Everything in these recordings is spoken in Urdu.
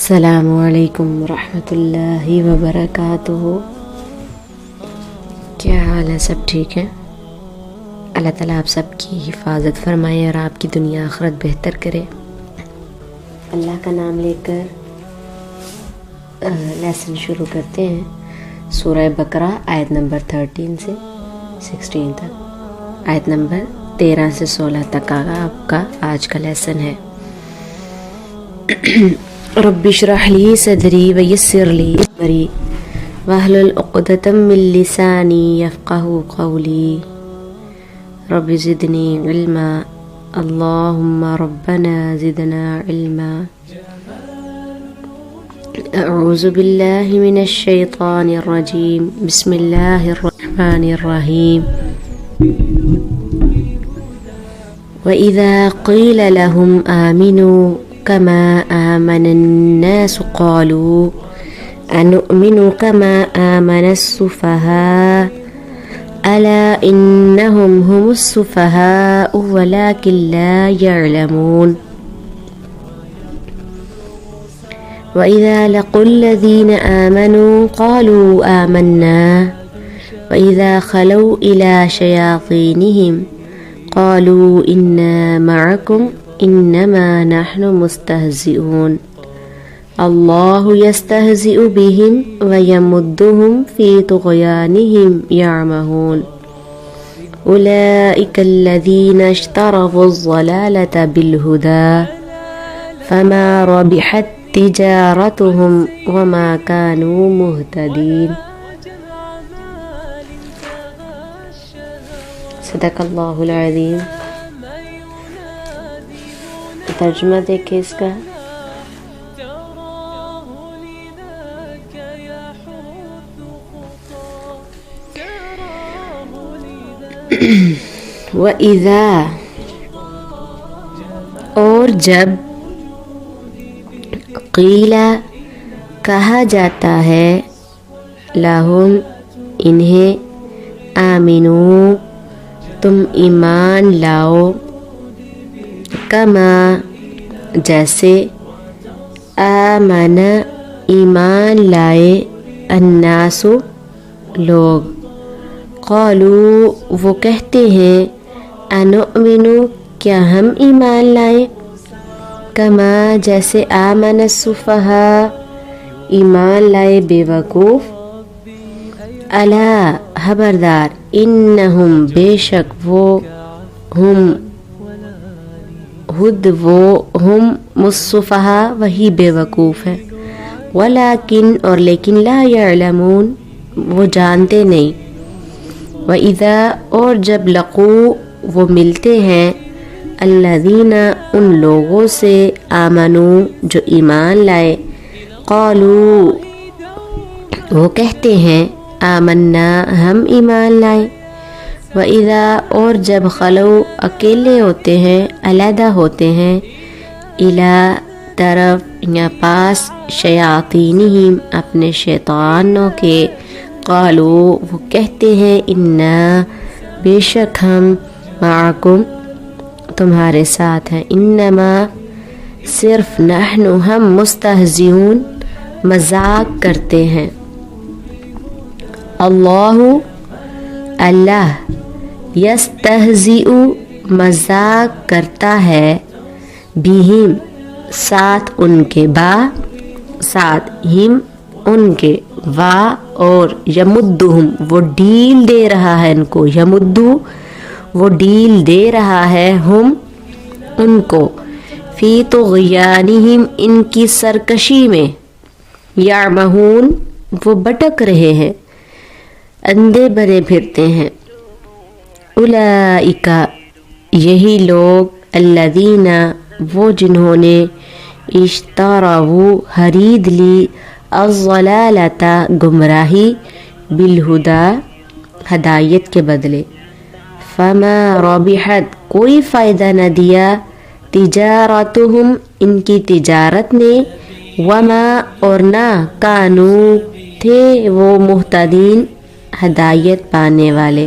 السلام علیکم ورحمۃ اللہ وبرکاتہ۔ کیا حال ہے؟ سب ٹھیک ہے؟ اللہ تعالیٰ آپ سب کی حفاظت فرمائے اور آپ کی دنیا آخرت بہتر کرے۔ اللہ کا نام لے کر لیسن شروع کرتے ہیں۔ سورہ بقرہ آیت نمبر 13 سے 16 تک، آیت نمبر 13 سے 16 تک آپ کا آج کا لیسن ہے۔ رب اشرح لی صدری ویسر لی امری واحلل عقدۃ من لسانی یفقہوا قولی رب زدنی علما اللہم ربنا زدنا علما۔ اعوذ باللہ من الشیطان الرجیم، بسم اللہ الرحمن الرحیم۔ وَإِذَا قِيلَ لَهُمْ آمِنُوا كما آمن الناس قالوا أنؤمن كما آمن السفهاء ألا إنهم هم السفهاء ولكن لا يعلمون وإذا لقوا الذين آمنوا قالوا آمنا وإذا خلوا إلى شياطينهم قالوا إنا معكم انما نحن مستہزئون اللہ یستہزئ بہم ویمدہم فی طغیانہم یعمہون اولئک الذین اشتروا الضلالة بالہدى فما ربحت تجارتہم وما كانوا مہتدین۔ صدق اللہ العظیم۔ ترجمہ دیکھیں اس کا۔ وَإِذَا اور جب قیل کہا جاتا ہے لہم انہیں آمنو تم ایمان لاؤ کما جیسے آمن ایمان لائے الناس لوگ قالو وہ کہتے ہیں انؤمن کیا ہم ایمان لائیں کما جیسے آمن السفہاء ایمان لائے بے وقوف الا خبردار انہم بے شک وہ ہم خود وہ ہم السفہاء وہی بے وقوف ہے ولیکن اور لیکن لا یعلمون وہ جانتے نہیں۔ وَإِذَا اور جب لقوا وہ ملتے ہیں الذین ان لوگوں سے آمنوا جو ایمان لائے قالوا وہ کہتے ہیں آمنا ہم ایمان لائے۔ وَإِذَا اور جب خلو اکیلے ہوتے ہیں علیحدہ ہوتے ہیں الی طرف یا پاس شیاطینہم اپنے شیطانوں کے قالو وہ کہتے ہیں انا بے شک ہم معکم تمہارے ساتھ ہیں انما صرف نحن ہم مستہزئون مذاق کرتے ہیں۔ اللہ یستہزئ مذاق کرتا ہے بہم ساتھ ان کے ساتھ ہم ان کے اور یمدہم وہ ڈیل دے رہا ہے ان کو یمدو وہ ڈیل دے رہا ہے ہم ان کو فی طغیانہم ان کی سرکشی میں یعمہون وہ بھٹک رہے ہیں اندھے بنے پھرتے ہیں۔ اولئک یہی لوگ الذین وہ جنہوں نے اشتروا خرید لی الضلالۃ گمراہی بالہدی ہدایت کے بدلے فما ربحت کوئی فائدہ نہ دیا تجارتہم ان کی تجارت نے وما اور نہ کانوا تھے وہ مہتدین ہدایت پانے والے۔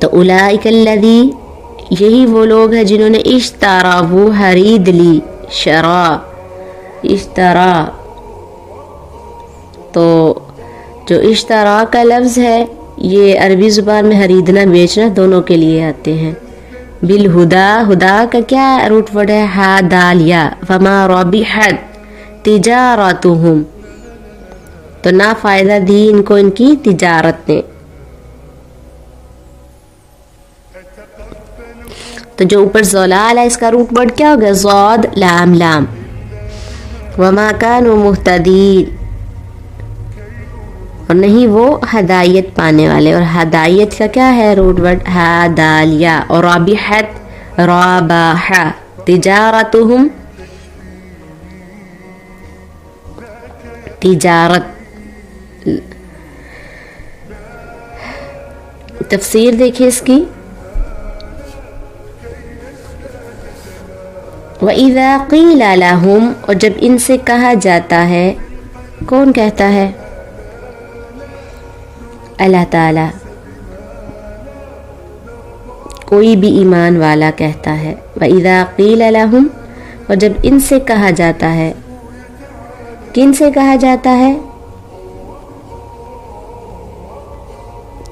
تو اولئک الذی، یہی وہ لوگ ہیں جنہوں نے اشترا، وہ خرید لی، شرا اشترا، تو جو اشترا کا لفظ ہے یہ عربی زبان میں خریدنا بیچنا دونوں کے لیے آتے ہیں. بالہدا، ہدا کا کیا روٹ ورڈ ہے؟ ہا دال یا. فما ربحت تجارتہم، تو نہ فائدہ دی ان کو ان کی تجارت نے. تو جو اوپر زلال ہے اس کا روٹ ورڈ کیا ہوگا؟ ضاد لام لام. وما کانوا مہتدین، اور نہیں وہ ہدایت پانے والے. اور ہدایت کا کیا ہے روٹ ورڈ؟ ہا دال یا. اور رابحت، رابح، تجارتہم، تجارت. تفسیر دیکھیں اس کی. وَإِذَا قِيلَ لَهُمْ، اور جب ان سے کہا جاتا ہے. کون کہتا ہے؟ اللہ تعالی. کوئی بھی ایمان والا کہتا ہے. وَإِذَا قِيلَ لَهُمْ، اور جب ان سے کہا جاتا ہے. کن سے کہا جاتا ہے؟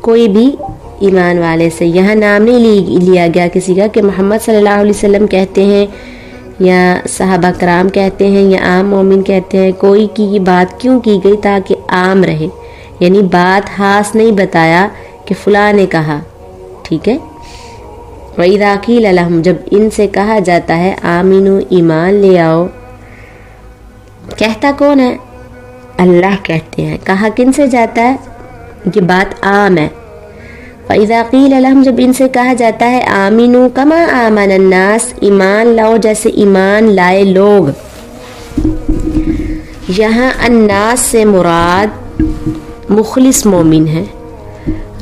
کوئی بھی ایمان والے سے. یہاں نام نہیں لیا گیا کسی کا کہ محمد صلی اللہ علیہ وسلم کہتے ہیں یا صحابہ کرام کہتے ہیں یا عام مومن کہتے ہیں. کوئی کی بات کیوں کی گئی؟ تاکہ عام رہے، یعنی بات خاص نہیں بتایا کہ فلاں نے کہا. ٹھیک ہے. وَإِذَا قِيلَ لَهُمْ، جب ان سے کہا جاتا ہے آمینو، ایمان لے آؤ. کہتا کون ہے؟ اللہ کہتے ہیں. کہا کن سے جاتا ہے؟ یہ بات عام ہے. فَإِذَا قِيلَ لَهُمْ، جب ان سے کہا جاتا ہے آمینو کما آمن الناس، ایمان لاؤ جیسے ایمان لائے لوگ. یہاں الناس سے مراد مخلص مومن ہے،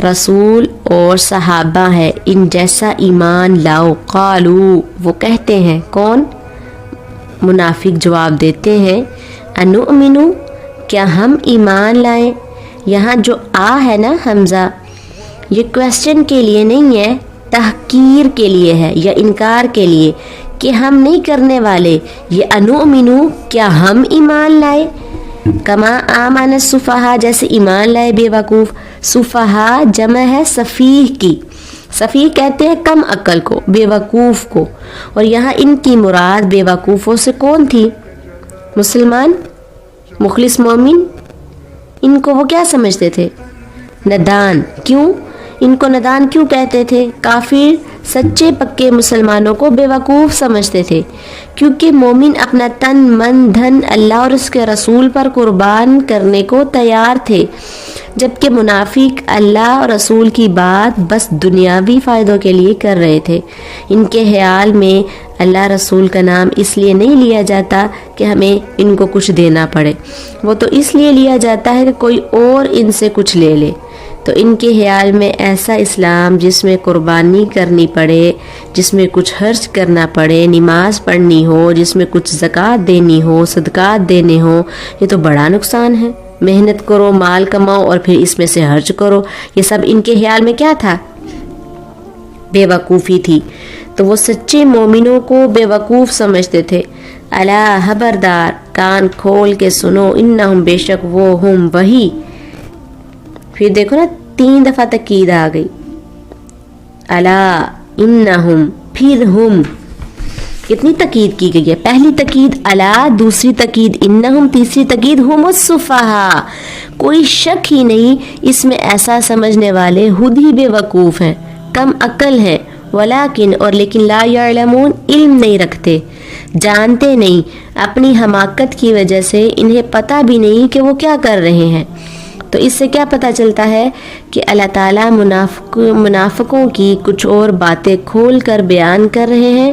رسول اور صحابہ ہے. ان جیسا ایمان لاؤ. قالو، وہ کہتے ہیں. کون؟ منافق جواب دیتے ہیں. انؤمنو، کیا ہم ایمان لائیں؟ یہاں جو آ ہے نا حمزہ، یہ کویسچن کے لیے نہیں ہے، تحقیر کے لیے ہے یا انکار کے لیے کہ ہم نہیں کرنے والے. یہ انؤمنو، کیا ہم ایمان لائے؟ کما آمن السفہاء، جیسے ایمان لائے بے وقوف. سفہاء جمع ہے سفیہ کی. سفیہ کہتے ہیں کم عقل کو، بے وقوف کو. اور یہاں ان کی مراد بے وقوفوں سے کون تھی؟ مسلمان، مخلص مومن. ان کو وہ کیا سمجھتے تھے؟ ندان. کیوں ان کو ندان کیوں کہتے تھے؟ کافر سچے پکے مسلمانوں کو بے وقوف سمجھتے تھے، کیونکہ مومن اپنا تن من دھن اللہ اور اس کے رسول پر قربان کرنے کو تیار تھے، جبکہ منافق اللہ اور رسول کی بات بس دنیاوی فائدوں کے لیے کر رہے تھے. ان کے خیال میں اللہ رسول کا نام اس لیے نہیں لیا جاتا کہ ہمیں ان کو کچھ دینا پڑے، وہ تو اس لیے لیا جاتا ہے کہ کوئی اور ان سے کچھ لے لے. تو ان کے خیال میں ایسا اسلام جس میں قربانی کرنی پڑے، جس میں کچھ خرچ کرنا پڑے، نماز پڑھنی ہو، جس میں کچھ زکوٰۃ دینی ہو، صدقات دینے ہوں، یہ تو بڑا نقصان ہے. محنت کرو، مال کماؤ اور پھر اس میں سے خرچ کرو. یہ سب ان کے خیال میں کیا تھا؟ بے وقوفی تھی. تو وہ سچے مومنوں کو بے وقوف سمجھتے تھے. الا، خبردار، کان کھول کے سنو، انہم، بے شک وہ، ہم، وہی. پھر دیکھو نا 3 دفعہ تاکید آ گئی. الا انہم، پھر ہم. کتنی تاکید کی گئی ہے؟ پہلی تاکید الا، دوسری تاکید انہم، تیسری تاکید ہم السفہاء. کوئی شک ہی نہیں اس میں ایسا سمجھنے والے خود ہی بے وقوف ہیں، کم عقل ہیں. ولیکن، اور لیکن، لا یعلمون، علم نہیں رکھتے، جانتے نہیں. اپنی حماقت کی وجہ سے انہیں پتہ بھی نہیں کہ وہ کیا کر رہے ہیں. تو اس سے کیا پتہ چلتا ہے کہ اللہ تعالیٰ منافقوں کی کچھ اور باتیں کھول کر بیان کر رہے ہیں.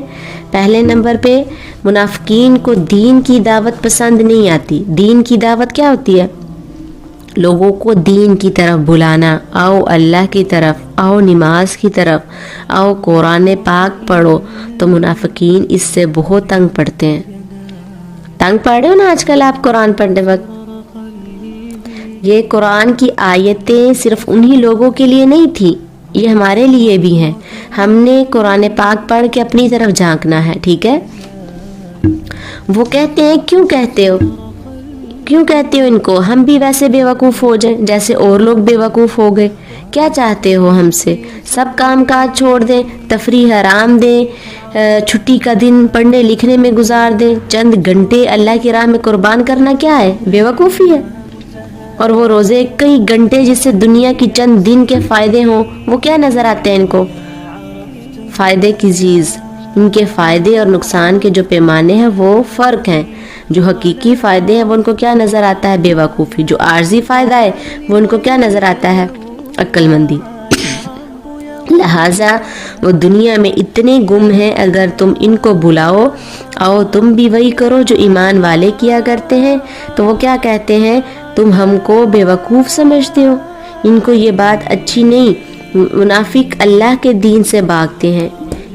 پہلے نمبر پہ منافقین کو دین کی دعوت پسند نہیں آتی. دین کی دعوت کیا ہوتی ہے؟ لوگوں کو دین کی طرف بلانا. آؤ اللہ کی طرف، آؤ نماز کی طرف، آؤ قرآن پاک پڑھو. تو منافقین اس سے بہت تنگ پڑتے ہیں. تنگ پڑھ رہے ہو نا آج کل آپ قرآن پڑھنے وقت؟ یہ قرآن کی آیتیں صرف انہی لوگوں کے لیے نہیں تھی، یہ ہمارے لیے بھی ہیں. ہم نے قرآن پاک پڑھ کے اپنی طرف جھانکنا ہے. ٹھیک ہے. وہ کہتے ہیں کیوں کہتے ہو ان کو, ہم بھی ویسے بیوقوف ہو جائیں جیسے اور لوگ بیوقوف ہو گئے. کیا چاہتے ہو ہم سے؟ سب کام کاج چھوڑ دیں, تفریح حرام دیں, چھٹی کا دن پڑھنے لکھنے میں گزار دیں, چند گھنٹے اللہ کی راہ میں قربان کرنا کیا ہے؟ بیوقوفی ہے. اور وہ روزے کئی گھنٹے جس سے دنیا کی چند دن کے فائدے ہوں, وہ کیا نظر آتے ہیں ان کو؟ فائدے کی چیز. ان کے فائدے اور نقصان کے جو پیمانے ہیں وہ فرق ہیں. جو حقیقی فائدے ہیں وہ ان کو کیا نظر آتا ہے؟ بیوقوفی. جو عارضی فائدہ ہے وہ ان کو کیا نظر آتا ہے؟ عقل مندی. لہٰذا وہ دنیا میں اتنے گم ہیں, اگر تم ان کو بلاؤ آؤ تم بھی وہی کرو جو ایمان والے کیا کرتے ہیں, تو وہ کیا کہتے ہیں؟ تم ہم کو بیوقوف سمجھتے ہو. ان کو یہ بات اچھی نہیں. منافق اللہ کے دین سے بھاگتے ہیں,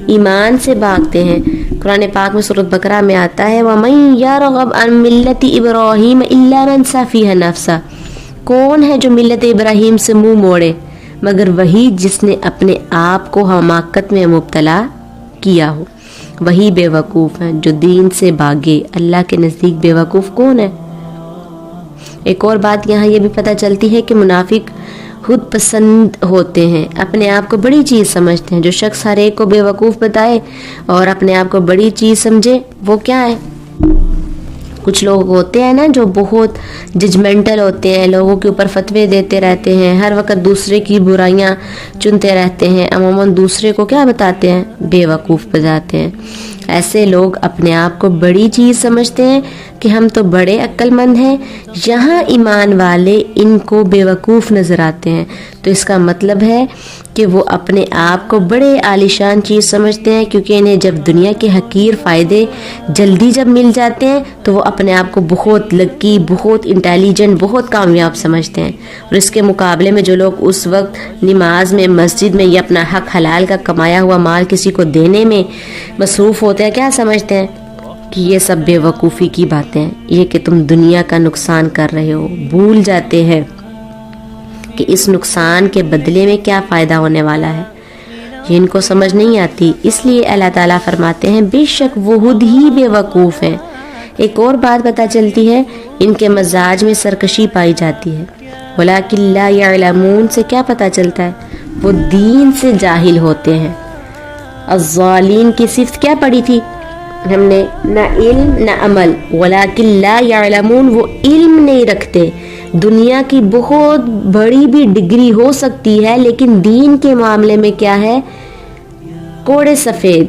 ایمان سے بھاگتے ہیں. قرآن پاک میں سورۃ بقرہ میں آتا ہے وَمَن يَرْغَبْ عَن مِلَّةِ إِبْرَاهِيمَ إِلَّا مَن سَفِهَ نَفْسَهُ. کون ہے جو ملت ابراہیم سے منہ موڑے مگر وہی جس نے اپنے آپ کو حماقت میں مبتلا کیا ہو. وہی بیوقوف ہیں جو دین سے بھاگے. اللہ کے نزدیک بیوقوف کون ہے؟ ایک اور بات یہاں یہ بھی پتہ چلتی ہے کہ منافق خود پسند ہوتے ہیں, اپنے آپ کو بڑی چیز سمجھتے ہیں. جو شخص ہر ایک کو بیوقوف بتائے اور اپنے آپ کو بڑی چیز سمجھے وہ کیا ہے؟ کچھ لوگ ہوتے ہیں نا جو بہت ججمنٹل ہوتے ہیں, لوگوں کے اوپر فتوے دیتے رہتے ہیں, ہر وقت دوسرے کی برائیاں چنتے رہتے ہیں, عموماً دوسرے کو کیا بتاتے ہیں؟ بیوقوف بتاتے ہیں. ایسے لوگ اپنے آپ کو بڑی چیز سمجھتے ہیں کہ ہم تو بڑے عقل مند ہیں. یہاں ایمان والے ان کو بیوقوف نظر آتے ہیں, تو اس کا مطلب ہے کہ وہ اپنے آپ کو بڑے عالیشان چیز سمجھتے ہیں, کیونکہ انہیں جب دنیا کے حقیر فائدے جلدی جب مل جاتے ہیں تو وہ اپنے آپ کو بہت لکی, بہت انٹیلیجنٹ, بہت کامیاب سمجھتے ہیں. اور اس کے مقابلے میں جو لوگ اس وقت نماز میں, مسجد میں, یا اپنا حق حلال کا کمایا ہوا مال کسی کو دینے میں مصروف ہوتے ہیں, کیا سمجھتے ہیں؟ کہ یہ سب بے وقوفی کی باتیں, یہ کہ تم دنیا کا نقصان کر رہے ہو. بھول جاتے ہیں کہ اس نقصان کے بدلے میں کیا فائدہ ہونے والا ہے. یہ ان کو سمجھ نہیں آتی. اس لیے اللہ تعالیٰ فرماتے ہیں بے شک وہ خود ہی بے وقوف ہیں. ایک اور بات پتہ چلتی ہے, ان کے مزاج میں سرکشی پائی جاتی ہے. وَلَٰكِن لَا يَعْلَمُونَ سے کیا پتہ چلتا ہے؟ وہ دین سے جاہل ہوتے ہیں. الظالین کی صفت کیا پڑھی تھی ہم نے؟ نہ علم نہ عمل. وَلَٰكِن لَا يَعْلَمُونَ وہ علم نہیں رکھتے. دنیا کی بہت بڑی بھی ڈگری ہو سکتی ہے لیکن دین کے معاملے میں کیا ہے؟ کوڑے سفید,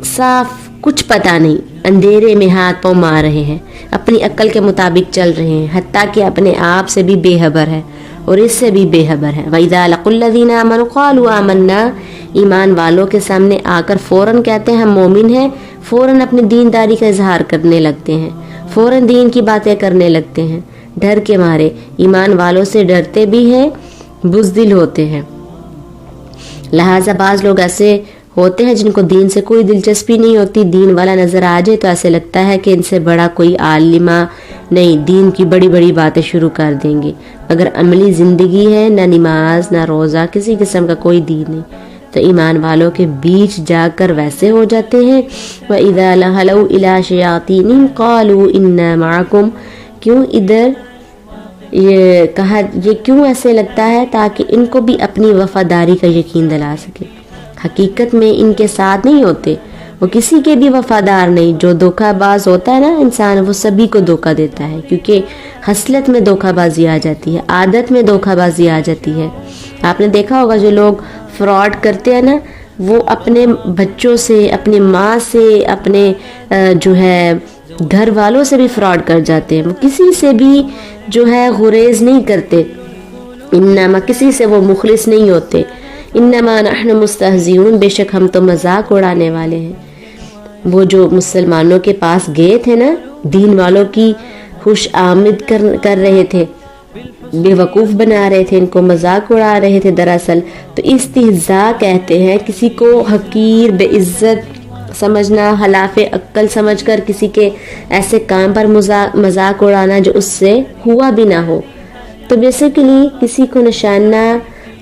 صاف, کچھ پتہ نہیں, اندھیرے میں ہاتھ پاؤں مار رہے ہیں, اپنی عقل کے مطابق چل رہے ہیں, حتیٰ کہ اپنے آپ سے بھی بے خبر ہے اور اس سے بھی بے خبر ہے. وَإِذَا لَقُوا الَّذِينَ آمَنُوا قَالُوا آمَنَّا ایمان والوں کے سامنے آ کر فوراً کہتے ہیں ہم مومن ہیں, فوراً اپنی دینداری کا اظہار کرنے لگتے ہیں, فوراً دین کی باتیں کرنے لگتے ہیں, ڈر کے مارے. ایمان والوں سے ڈرتے بھی ہیں, بزدل ہوتے ہیں. لہٰذا بعض لوگ ایسے ہوتے ہیں جن کو دین سے کوئی دلچسپی نہیں ہوتی. دین والا نظر آ جائے تو ایسے لگتا ہے کہ ان سے بڑا کوئی عالمہ نہیں, دین کی بڑی بڑی باتیں شروع کر دیں گے. اگر عملی زندگی ہے, نہ نماز نہ روزہ, کسی قسم کا کوئی دین نہیں, تو ایمان والوں کے بیچ جا کر ویسے ہو جاتے ہیں. وَإِذَا خَلَوْا إِلَىٰ شَيَاطِینِهِمْ قَالُوا إِنَّا مَعَكُمْ کیوں ادھر یہ کہا, یہ کیوں ایسے لگتا ہے؟ تاکہ ان کو بھی اپنی وفاداری کا یقین دلا سکے. حقیقت میں ان کے ساتھ نہیں ہوتے, وہ کسی کے بھی وفادار نہیں. جو دھوکہ باز ہوتا ہے نا انسان, وہ سبھی کو دھوکہ دیتا ہے, کیونکہ خصلت میں دھوکہ بازی آ جاتی ہے, عادت میں دھوکہ بازی آ جاتی ہے. آپ نے دیکھا ہوگا جو لوگ فراڈ کرتے ہیں نا, وہ اپنے بچوں سے, اپنی ماں سے, اپنے جو ہے گھر والوں سے بھی فراڈ کر جاتے ہیں. وہ کسی سے بھی جو ہے غریز نہیں کرتے, انما کسی سے وہ مخلص نہیں ہوتے. انما نحن مستہزئون بے شک ہم تو مذاق اڑانے والے ہیں. وہ جو مسلمانوں کے پاس گئے تھے نا, دین والوں کی خوش آمد کر رہے تھے, بے وقوف بنا رہے تھے, ان کو مذاق اڑا رہے تھے دراصل. تو استہزاء کہتے ہیں کسی کو حقیر, بے عزت سمجھنا, خلاف عقل سمجھ کر کسی کے ایسے کام پر مذاق اڑانا جو اس سے ہوا بھی نہ ہو. تو بیسیکلی کسی کو نشانہ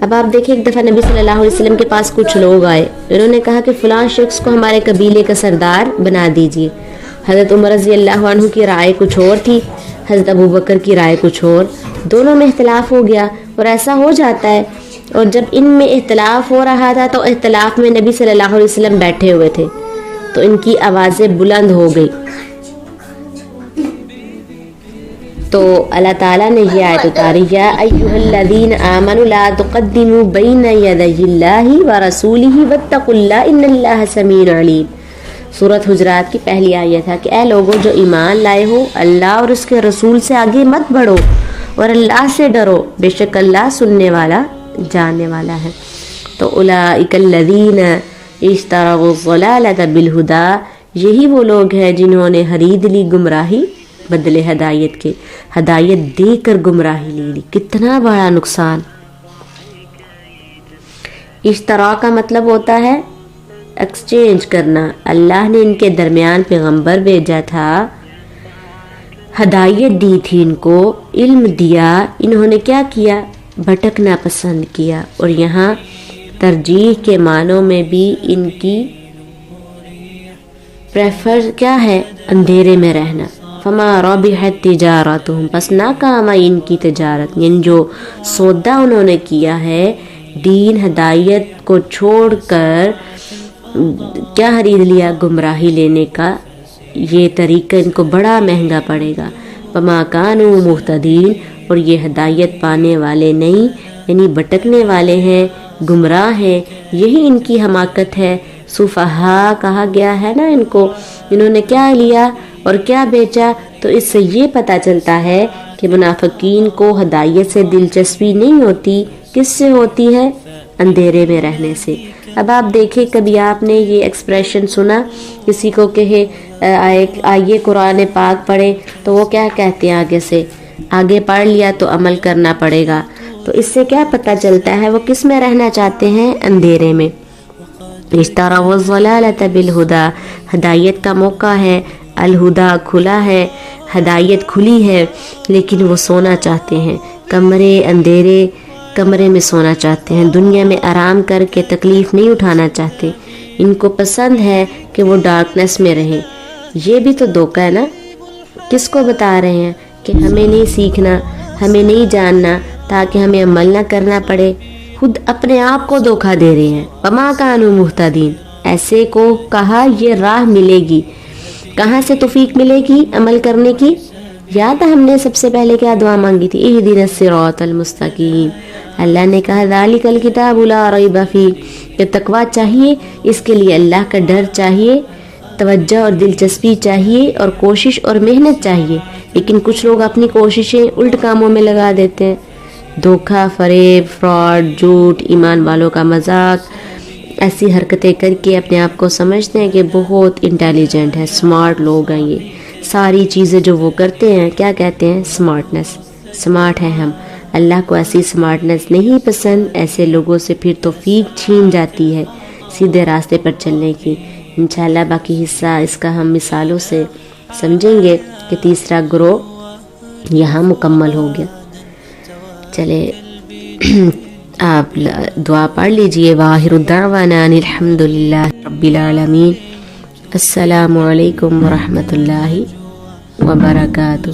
اب آپ دیکھیں ایک دفعہ نبی صلی اللہ علیہ وسلم کے پاس کچھ لوگ آئے، انہوں نے کہا کہ فلاں شخص کو ہمارے قبیلے کا سردار بنا دیجیے۔ حضرت عمر رضی اللہ عنہ کی رائے کچھ اور تھی، حضرت ابو بکر کی رائے کچھ اور، دونوں میں اختلاف ہو گیا، اور ایسا ہو جاتا ہے۔ اور جب ان میں اختلاف ہو رہا تھا تو اختلاف میں نبی صلی اللہ علیہ وسلم بیٹھے ہوئے تھے، تو ان کی آوازیں بلند ہو گئی، تو اللہ تعالیٰ نے یہ آیت اتاری، یا ایھا الذین آمنوا لا تقدموا بین یدی اللہ ورسولہ واتقوا اللہ ان اللہ سمیع علیم۔ سورۃ حجرات کی پہلی آیت ہے کہ اے لوگوں جو ایمان لائے ہو، اللہ اور اس کے رسول سے آگے مت بڑھو اور اللہ سے ڈرو، بے شک اللہ سننے والا جاننے والا ہے۔ تو اولئک الذین اشتروا الضلالۃ بالہدی، یہی وہ لوگ ہیں جنہوں نے خرید لی گمراہی بدلے ہدایت کے، ہدایت دے کر گمراہی لے لی۔ کتنا بڑا نقصان۔ اشترا کا مطلب ہوتا ہے ایکسچینج کرنا۔ اللہ نے ان کے درمیان پیغمبر بھیجا تھا، ہدایت دی تھی، ان کو علم دیا، انہوں نے کیا کیا؟ بھٹکنا پسند کیا۔ اور یہاں ترجیح کے معنوں میں بھی ان کی پریفر کیا ہے؟ اندھیرے میں رہنا۔ فما ربحت تجارتہم، پس ناکام آئی ان کی تجارت، یعنی جو سودا انہوں نے کیا ہے دین ہدایت کو چھوڑ کر کیا خرید لیا؟ گمراہی لینے کا۔ یہ طریقہ ان کو بڑا مہنگا پڑے گا۔ وما کانوا مہتدین، اور یہ ہدایت پانے والے نہیں، یعنی بھٹکنے والے ہیں، گمراہ ہیں، یہی ان کی حماقت ہے۔ سفہا کہا گیا ہے نا ان کو، انہوں نے کیا لیا اور کیا بیچا؟ تو اس سے یہ پتہ چلتا ہے کہ منافقین کو ہدایت سے دلچسپی نہیں ہوتی، کس سے ہوتی ہے؟ اندھیرے میں رہنے سے۔ اب آپ دیکھیں، کبھی آپ نے یہ ایکسپریشن سنا کسی کو کہے آئیے قرآن پاک پڑھے، تو وہ کیا کہتے ہیں آگے سے؟ آگے پڑھ لیا تو عمل کرنا پڑے گا۔ تو اس سے کیا پتہ چلتا ہے وہ کس میں رہنا چاہتے ہیں؟ اندھیرے میں۔ اشتروا الضلالۃ بالہدی، ہدایت کا موقع ہے، الہدا کھلا ہے، ہدایت کھلی ہے، لیکن وہ سونا چاہتے ہیں، اندھیرے کمرے میں سونا چاہتے ہیں، دنیا میں آرام کر کے تکلیف نہیں اٹھانا چاہتے، ان کو پسند ہے کہ وہ ڈارکنیس میں رہیں۔ یہ بھی تو دھوکہ ہے نا، کس کو بتا رہے ہیں کہ ہمیں نہیں سیکھنا، ہمیں نہیں جاننا تاکہ ہمیں عمل نہ کرنا پڑے، خود اپنے آپ کو دھوکہ دے رہے ہیں۔ وما کانوا مہتدین، ایسے کو کہا یہ راہ ملے گی، کہاں سے توفیق ملے گی عمل کرنے کی؟ یاد ہے ہم نے سب سے پہلے کیا دعا مانگی تھی؟ اہدنا الصراط المستقیم۔ اللہ نے کہا ذالک الکتاب لا ریب فیہ، کہ تقویٰ چاہیے، اس کے لیے اللہ کا ڈر چاہیے، توجہ اور دلچسپی چاہیے، اور کوشش اور محنت چاہیے۔ لیکن کچھ لوگ اپنی کوششیں الٹ کاموں میں لگا دیتے ہیں، دھوکہ، فریب، فراڈ، جھوٹ، ایمان والوں کا مذاق، ایسی حرکتیں کر کے اپنے آپ کو سمجھتے ہیں کہ بہت انٹیلیجنٹ ہے، سمارٹ لوگ ہیں، یہ ساری چیزیں جو وہ کرتے ہیں کیا کہتے ہیں؟ سمارٹنس، سمارٹ ہیں ہم۔ اللہ کو ایسی سمارٹنس نہیں پسند، ایسے لوگوں سے پھر توفیق چھین جاتی ہے سیدھے راستے پر چلنے کی۔ انشاءاللہ باقی حصہ اس کا ہم مثالوں سے سمجھیں گے کہ تیسرا گروہ یہاں مکمل ہو گیا۔ چلے آپ دعا پڑھ لیجئے۔ وآخر الدعوانا ان الحمد للہ رب العالمین۔ السلام علیکم ورحمۃ اللہ وبرکاتہ۔